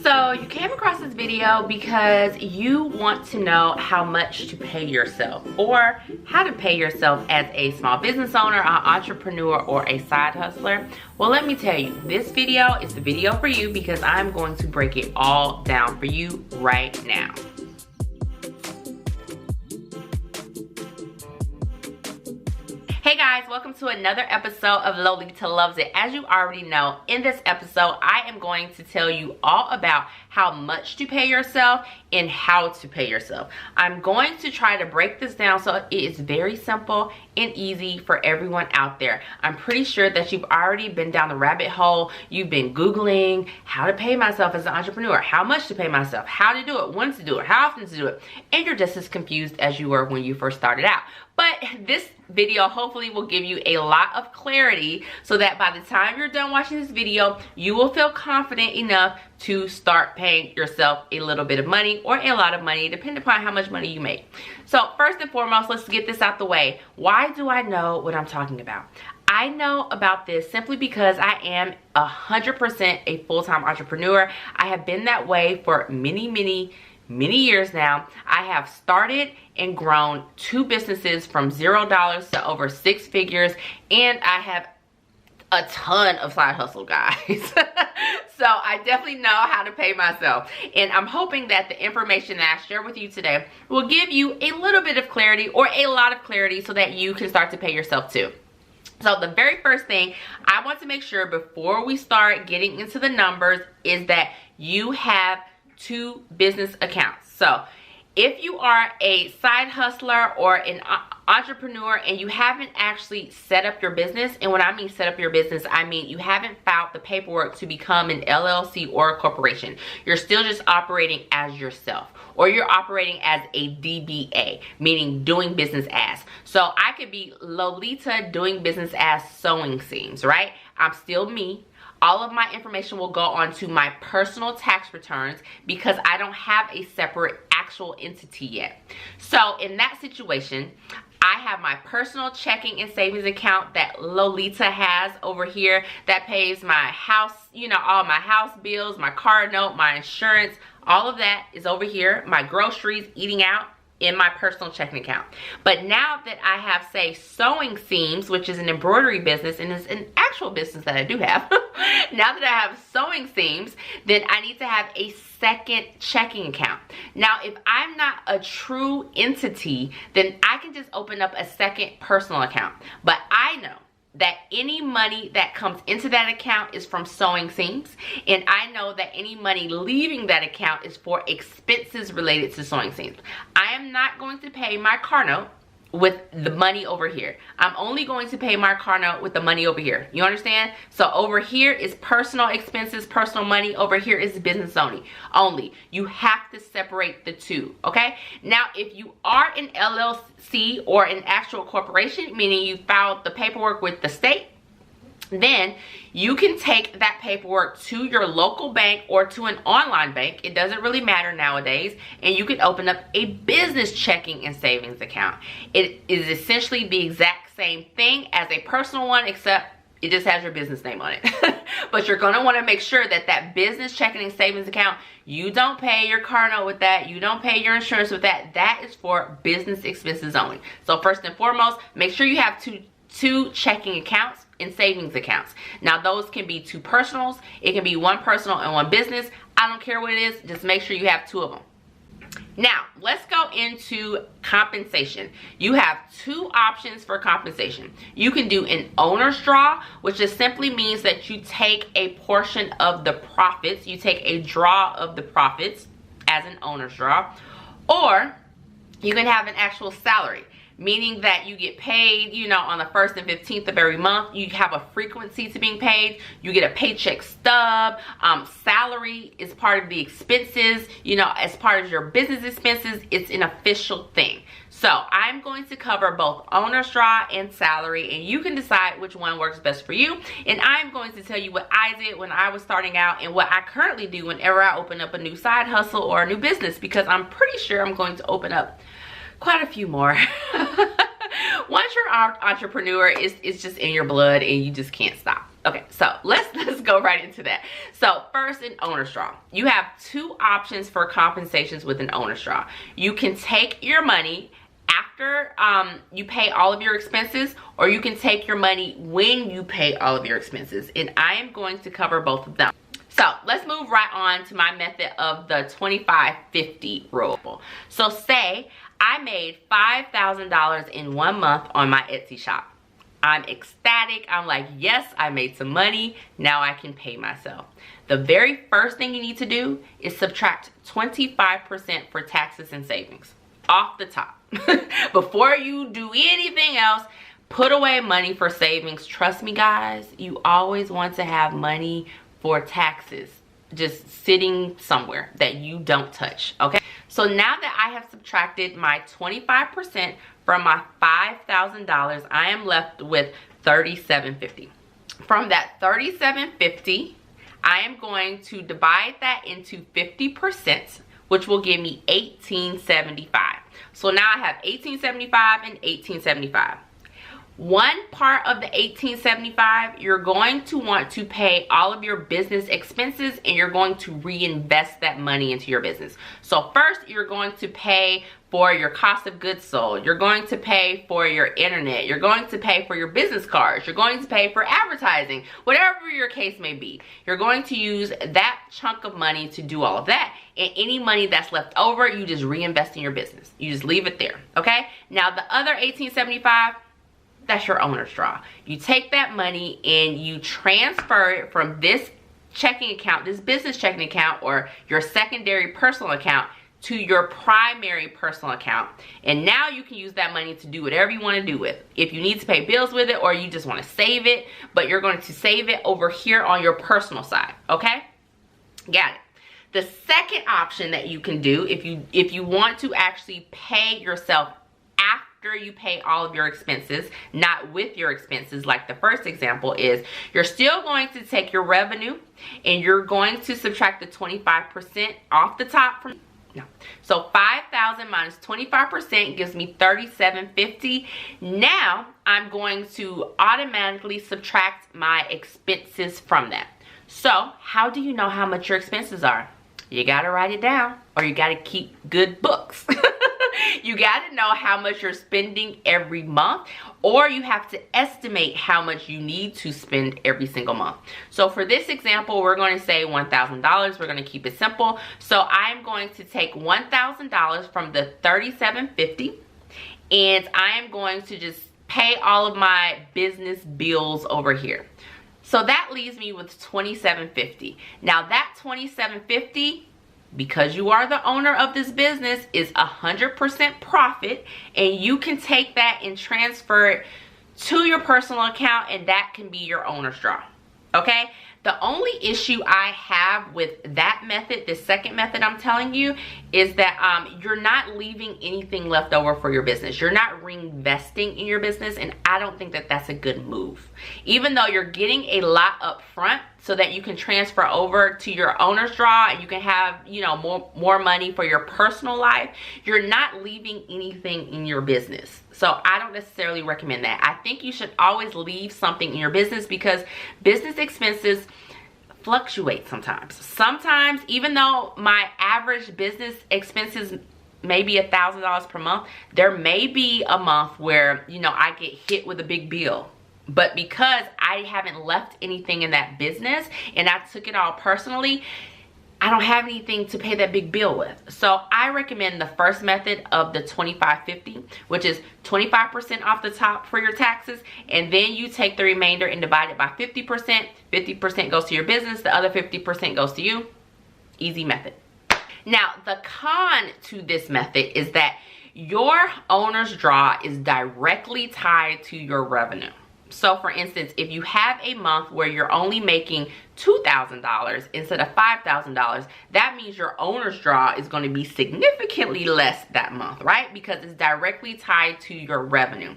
So you came across this video because you want to know how much to pay yourself or how to pay yourself as a small business owner, an entrepreneur, or a side hustler. Well, let me tell you, this video is the video for you because I'm going to break it all down for you right now. Hey guys, welcome to another episode of Lolita Loves It. As you already know, in this episode, I am going to tell you all about how much to pay yourself and how to pay yourself. I'm going to try to break this down so it is very simple and easy for everyone out there. I'm pretty sure that you've already been down the rabbit hole. You've been Googling how to pay myself as an entrepreneur, how much to pay myself, how to do it, when to do it, how often to do it, and you're just as confused as you were when you first started out. But this video hopefully will give you a lot of clarity so that by the time you're done watching this video, you will feel confident enough to start paying yourself a little bit of money or a lot of money, depending upon how much money you make. So first and foremost, let's get this out the way. Why do I know what I'm talking about? I know about this simply because I am 100% a full-time entrepreneur. I have been that way for many years now. I have started and grown 2 businesses from $0 to over 6 figures, and I have a ton of side hustle, guys. So I definitely know how to pay myself, and I'm hoping that the information that I share with you today will give you a little bit of clarity or a lot of clarity so that you can start to pay yourself too. So the very first thing I want to make sure before we start getting into the numbers is that you have 2 business accounts. So if you are a side hustler or an entrepreneur and you haven't actually set up your business, and when I mean set up your business, I mean you haven't filed the paperwork to become an LLC or a corporation. You're still just operating as yourself, or you're operating as a DBA, meaning doing business as. So I could be Lolita doing business as sewing seams, right? I'm still me. All of my information will go onto my personal tax returns because I don't have a separate actual entity yet. So in that situation, I have my personal checking and savings account that Lolita has over here that pays my house, you know, all my house bills, my car note, my insurance, all of that is over here. My groceries, eating out, in my personal checking account. But now that I have, say, sewing seams, which is an embroidery business and is an actual business that I do have, now that I have sewing seams, then I need to have a second checking account. Now, if I'm not a true entity, then I can just open up a second personal account. But I know that any money that comes into that account is from sewing seams, and I know that any money leaving that account is for expenses related to sewing seams. I am not going to pay my car note with the money over here. I'm only going to pay my car note with the money over here. You understand? So over here is personal expenses, personal money. Over here is business only. You have to separate the 2, okay? Now, if you are an LLC or an actual corporation, meaning you filed the paperwork with the state, then you can take that paperwork to your local bank or to an online bank. It doesn't really matter nowadays. And you can open up a business checking and savings account. It is essentially the exact same thing as a personal one, except it just has your business name on it. But you're going to want to make sure that that business checking and savings account, you don't pay your car note with that. You don't pay your insurance with that. That is for business expenses only. So first and foremost, make sure you have two checking accounts and savings accounts. Now those can be 2 personals, it can be 1 personal and 1 business. I don't care what it is, just make sure you have 2 of them. Now let's go into compensation. You have 2 options for compensation. You can do an owner's draw, which just simply means that you take a portion of the profits, you take a draw of the profits as an owner's draw, or you can have an actual salary, meaning that you get paid, you know, on the 1st and 15th of every month. You have a frequency to being paid. You get a paycheck stub. Salary is part of the expenses, you know, as part of your business expenses. It's an official thing. So I'm going to cover both owner's draw and salary, and you can decide which one works best for you. And I'm going to tell you what I did when I was starting out and what I currently do whenever I open up a new side hustle or a new business, because I'm pretty sure I'm going to open up quite a few more. Once you're an entrepreneur, it's just in your blood and you just can't stop. Okay, so let's go right into that. So first, an owner's draw. You have two options for compensations with an owner's draw. You can take your money after you pay all of your expenses, or you can take your money when you pay all of your expenses. And I am going to cover both of them. So let's move right on to my method of the 25-50 rule. So say I made $5,000 in 1 month on my Etsy shop. I'm ecstatic. I'm like, yes, I made some money. Now I can pay myself. The very first thing you need to do is subtract 25% for taxes and savings off the top. Before you do anything else, put away money for savings. Trust me, guys, you always want to have money for taxes just sitting somewhere that you don't touch, okay? So now that I have subtracted my 25% from my $5,000, I am left with $3,750. From that $3,750, I am going to divide that into 50%, which will give me $1,875. So now I have $1,875 and $1,875. One part of the $1,875, you're going to want to pay all of your business expenses, and you're going to reinvest that money into your business. So first, you're going to pay for your cost of goods sold. You're going to pay for your internet. You're going to pay for your business cards. You're going to pay for advertising, whatever your case may be. You're going to use that chunk of money to do all of that. And any money that's left over, you just reinvest in your business. You just leave it there, okay? Now, the other $1,875, that's your owner's draw. You take that money and you transfer it from this checking account, this business checking account, or your secondary personal account to your primary personal account. And now you can use that money to do whatever you want to do with. If you need to pay bills with it, or you just want to save it, but you're going to save it over here on your personal side, okay? Got it. The second option that you can do, if you want to actually pay yourself after you pay all of your expenses, not with your expenses like the first example, is you're still going to take your revenue and you're going to subtract the 25% off the top from, no. So 5,000 minus 25% gives me 3,750. Now I'm going to automatically subtract my expenses from that. So how do you know how much your expenses are? You gotta write it down, or you gotta keep good books. You got to know how much you're spending every month, or you have to estimate how much you need to spend every single month. So for this example, we're going to say $1,000. We're going to keep it simple. So I'm going to take $1,000 from the $3,750, and I am going to just pay all of my business bills over here. So that leaves me with $2,750. Now that $2,750, because you are the owner of this business, is 100% profit, and you can take that and transfer it to your personal account, and that can be your owner's draw, okay? The only issue I have with that method, the second method I'm telling you, is that you're not leaving anything left over for your business. You're not reinvesting in your business, and I don't think that that's a good move. Even though you're getting a lot up front so that you can transfer over to your owner's draw and you can have, you know, more money for your personal life, you're not leaving anything in your business. So I don't necessarily recommend that. I think you should always leave something in your business, because business expenses fluctuate sometimes. Sometimes, even though my average business expenses may be $1,000 per month, there may be a month where, you know, I get hit with a big bill. But because I haven't left anything in that business and I took it all personally, I don't have anything to pay that big bill with. So I recommend the first method of the 25-50, which is 25% off the top for your taxes, and then you take the remainder and divide it by 50%. 50% goes to your business, the other 50% goes to you. Easy method. Now, the con to this method is that your owner's draw is directly tied to your revenue. So for instance, if you have a month where you're only making $2,000 instead of $5,000, that means your owner's draw is going to be significantly less that month, right? Because it's directly tied to your revenue.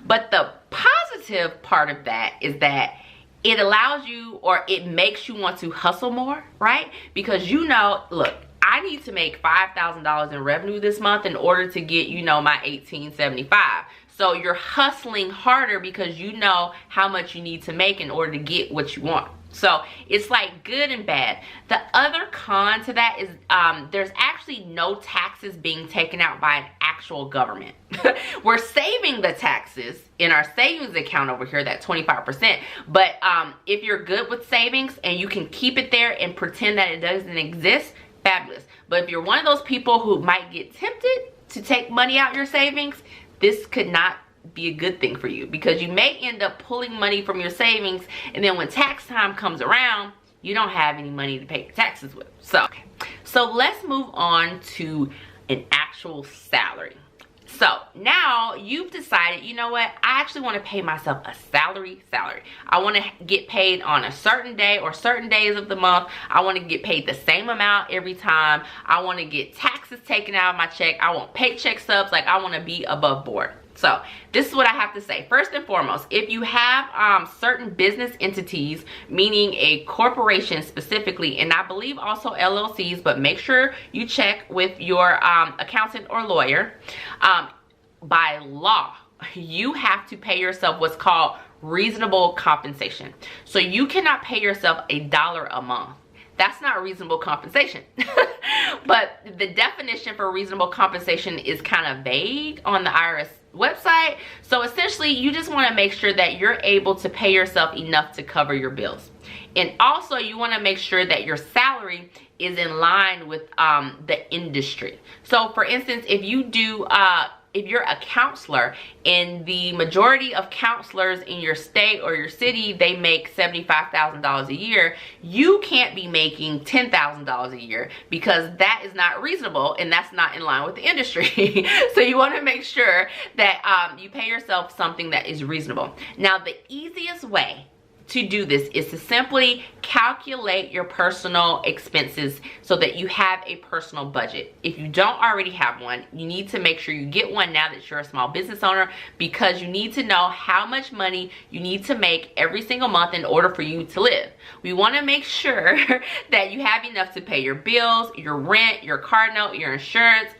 But the positive part of that is that it allows you, or it makes you want to hustle more, right? Because you know, look, I need to make $5,000 in revenue this month in order to get, you know, my $1,875. So you're hustling harder because you know how much you need to make in order to get what you want. So it's like good and bad. The other con to that is there's actually no taxes being taken out by an actual government. We're saving the taxes in our savings account over here, that 25%. But if you're good with savings and you can keep it there and pretend that it doesn't exist, fabulous. But if you're one of those people who might get tempted to take money out your savings, this could not be a good thing for you, because you may end up pulling money from your savings, and then when tax time comes around, you don't have any money to pay your taxes with. So let's move on to an actual salary. So now you've decided, you know what, I actually want to pay myself a salary. I want to get paid on a certain day or certain days of the month. I want to get paid the same amount every time. I want to get taxes taken out of my check. I want paycheck subs. Like, I want to be above board. So this is what I have to say. First and foremost, if you have certain business entities, meaning a corporation specifically, and I believe also LLCs, but make sure you check with your accountant or lawyer. By law, you have to pay yourself what's called reasonable compensation. So you cannot pay yourself $1 a month. That's not reasonable compensation. But the definition for reasonable compensation is kind of vague on the IRS website. So essentially, you just want to make sure that you're able to pay yourself enough to cover your bills. And also, you want to make sure that your salary is in line with the industry. So for instance, if you do if you're a counselor, and the majority of counselors in your state or your city, they make $75,000 a year, you can't be making $10,000 a year, because that is not reasonable and that's not in line with the industry. So you want to make sure that you pay yourself something that is reasonable. Now, the easiest way to do this is to simply calculate your personal expenses so that you have a personal budget. If you don't already have one, you need to make sure you get one now that you're a small business owner, because you need to know how much money you need to make every single month in order for you to live. We want to make sure that you have enough to pay your bills, your rent, your car note, your insurance,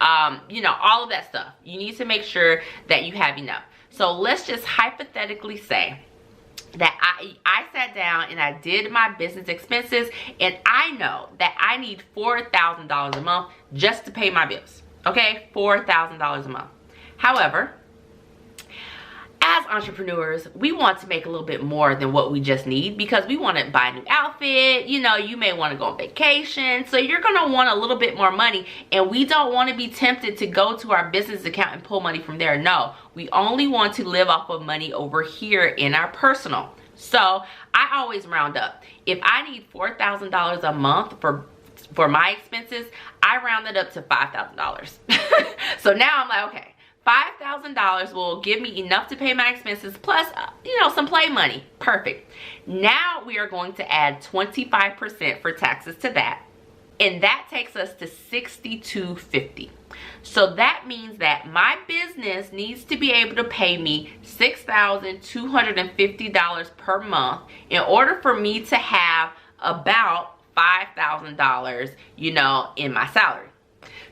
you know, all of that stuff. You need to make sure that you have enough. So let's just hypothetically say that I sat down and I did my business expenses, and I know that I need $4,000 a month just to pay my bills. Okay, $4,000 a month. However, as entrepreneurs, we want to make a little bit more than what we just need, because we want to buy a new outfit. You know, you may want to go on vacation, so you're going to want a little bit more money, and we don't want to be tempted to go to our business account and pull money from there. No, we only want to live off of money over here in our personal. So I always round up. If I need $4,000 a month for my expenses, I round it up to $5,000. So now I'm like, okay, $5,000 will give me enough to pay my expenses, plus, you know, some play money. Perfect. Now we are going to add 25% for taxes to that, and that takes us to $6,250. So that means that my business needs to be able to pay me $6,250 per month in order for me to have about $5,000, you know, in my salary.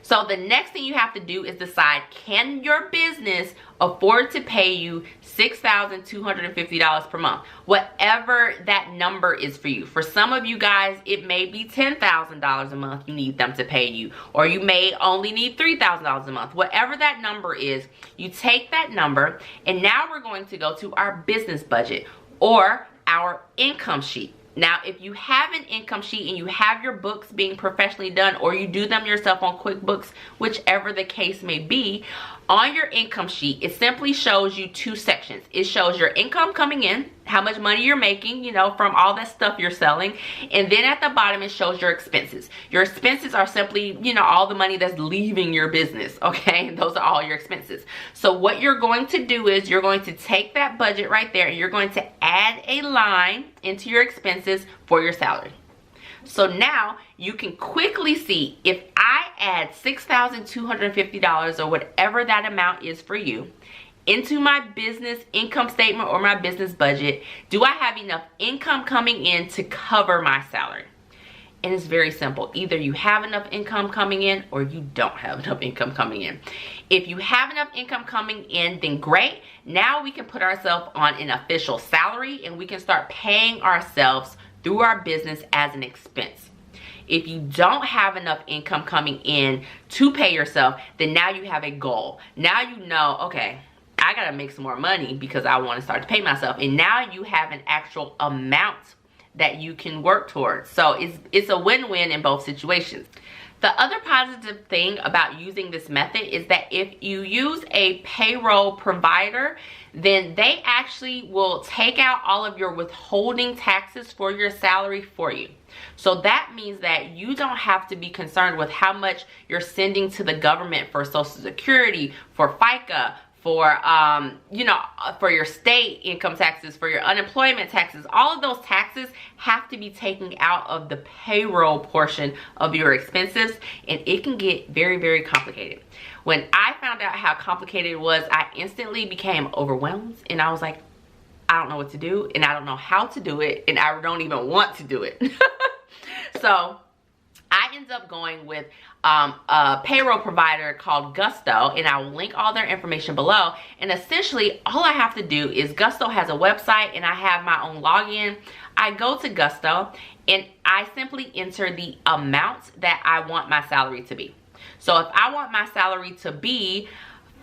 So the next thing you have to do is decide, can your business afford to pay you $6,250 per month? Whatever that number is for you. For some of you guys, it may be $10,000 a month you need them to pay you, or you may only need $3,000 a month. Whatever that number is, you take that number, and now we're going to go to our business budget or our income sheet. Now, if you have an income sheet and you have your books being professionally done, or you do them yourself on QuickBooks, whichever the case may be, on your income sheet, it simply shows you two sections. It shows your income coming in, how much money you're making, you know, from all that stuff you're selling. And then at the bottom, it shows your expenses. Your expenses are simply, you know, all the money that's leaving your business, okay? Those are all your expenses. So what you're going to do is you're going to take that budget right there, and you're going to add a line into your expenses for your salary. So now you can quickly see, if I add $6,250 or whatever that amount is for you into my business income statement or my business budget, do I have enough income coming in to cover my salary? And it's very simple. Either you have enough income coming in or you don't have enough income coming in. If you have enough income coming in, then great. Now we can put ourselves on an official salary and we can start paying ourselves through our business as an expense. If you don't have enough income coming in to pay yourself, then now you have a goal. Now you know, okay, I gotta make some more money because I want to start to pay myself. And now you have an actual amount that you can work towards. So it's a win-win in both situations. The other positive thing about using this method is that if you use a payroll provider, then they actually will take out all of your withholding taxes for your salary for you. So that means that you don't have to be concerned with how much you're sending to the government for Social Security, for FICA, for you know, for your state income taxes, for your unemployment taxes. All of those taxes have to be taken out of the payroll portion of your expenses, and it can get very, very complicated. When I found out how complicated it was, I instantly became overwhelmed, and I was like, I don't know what to do, and I don't know how to do it, and I don't even want to do it. So I ended up going with a payroll provider called Gusto, and I will link all their information below. And essentially all I have to do is, Gusto has a website and I have my own login. I go to Gusto and I simply enter the amount that I want my salary to be. So if I want my salary to be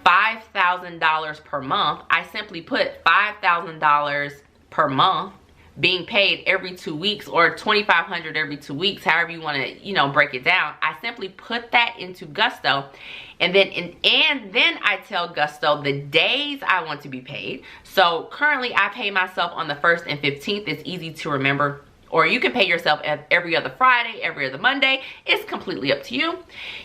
$5,000 per month, I simply put $5,000 per month being paid every 2 weeks, or $2,500 every 2 weeks, however you want to, you know, break it down. I simply put that into Gusto, and then I tell Gusto the days I want to be paid. So currently I pay myself on the 1st and 15th. It's easy to remember. Or you can pay yourself every other Friday, every other Monday. It's completely up to you.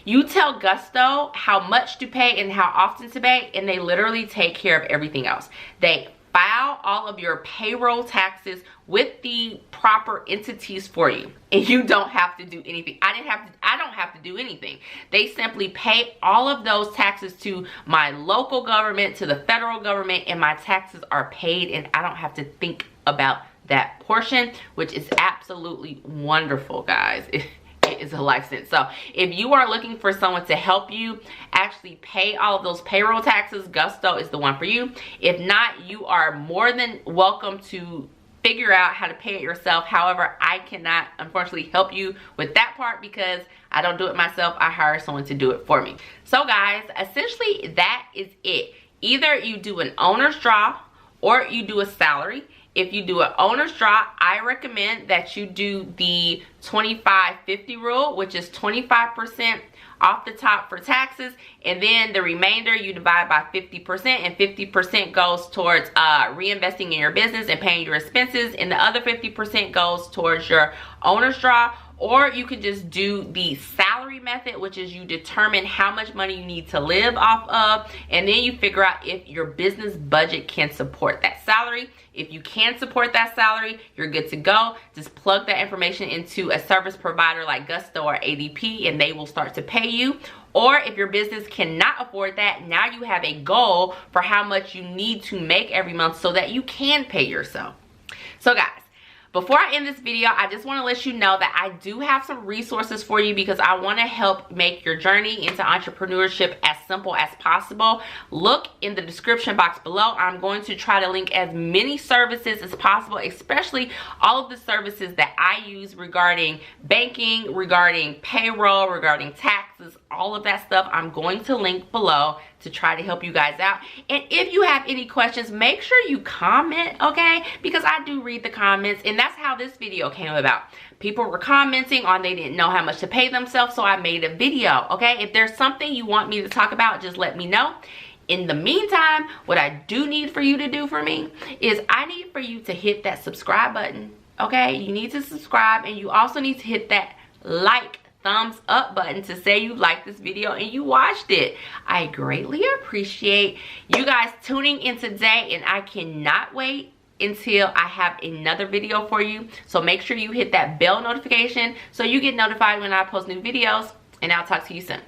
You tell Gusto how much to pay and how often to pay, and they literally take care of everything else. They file all of your payroll taxes with the proper entities for you, and you don't have to do anything. I don't have to do anything. They simply pay all of those taxes to my local government, to the federal government, and my taxes are paid, and I don't have to think about that portion, which is absolutely wonderful, guys. It is a life sentence. So if you are looking for someone to help you actually pay all of those payroll taxes, Gusto is the one for you. If not, you are more than welcome to figure out how to pay it yourself. However, I cannot unfortunately help you with that part because I don't do it myself. I hire someone to do it for me. So guys, essentially that is it. Either you do an owner's draw or you do a salary. If you do an owner's draw, I recommend that you do the 25-50 rule, which is 25% off the top for taxes, and then the remainder you divide by 50%, and 50% goes towards reinvesting in your business and paying your expenses, and the other 50% goes towards your owner's draw. Or you can just do the salary method, which is you determine how much money you need to live off of, and then you figure out if your business budget can support that salary. If you can support that salary, you're good to go. Just plug that information into a service provider like Gusto or ADP, and they will start to pay you. Or if your business cannot afford that, now you have a goal for how much you need to make every month so that you can pay yourself. So guys, before I end this video, I just want to let you know that I do have some resources for you because I want to help make your journey into entrepreneurship as simple as possible. Look in the description box below. I'm going to try to link as many services as possible, especially all of the services that I use regarding banking, regarding payroll, regarding taxes, all of that stuff. I'm going to link below to try to help you guys out. And if you have any questions, make sure you comment, okay? Because I do read the comments, and that's how this video came about. People were commenting on they didn't know how much to pay themselves, so I made a video, okay? If there's something you want me to talk about, just let me know. In the meantime, what I do need for you to do for me is I need for you to hit that subscribe button, okay? You need to subscribe, and you also need to hit that thumbs up button to say you liked this video and you watched it. I greatly appreciate you guys tuning in today, and I cannot wait until I have another video for you. So make sure you hit that bell notification so you get notified when I post new videos, and I'll talk to you soon.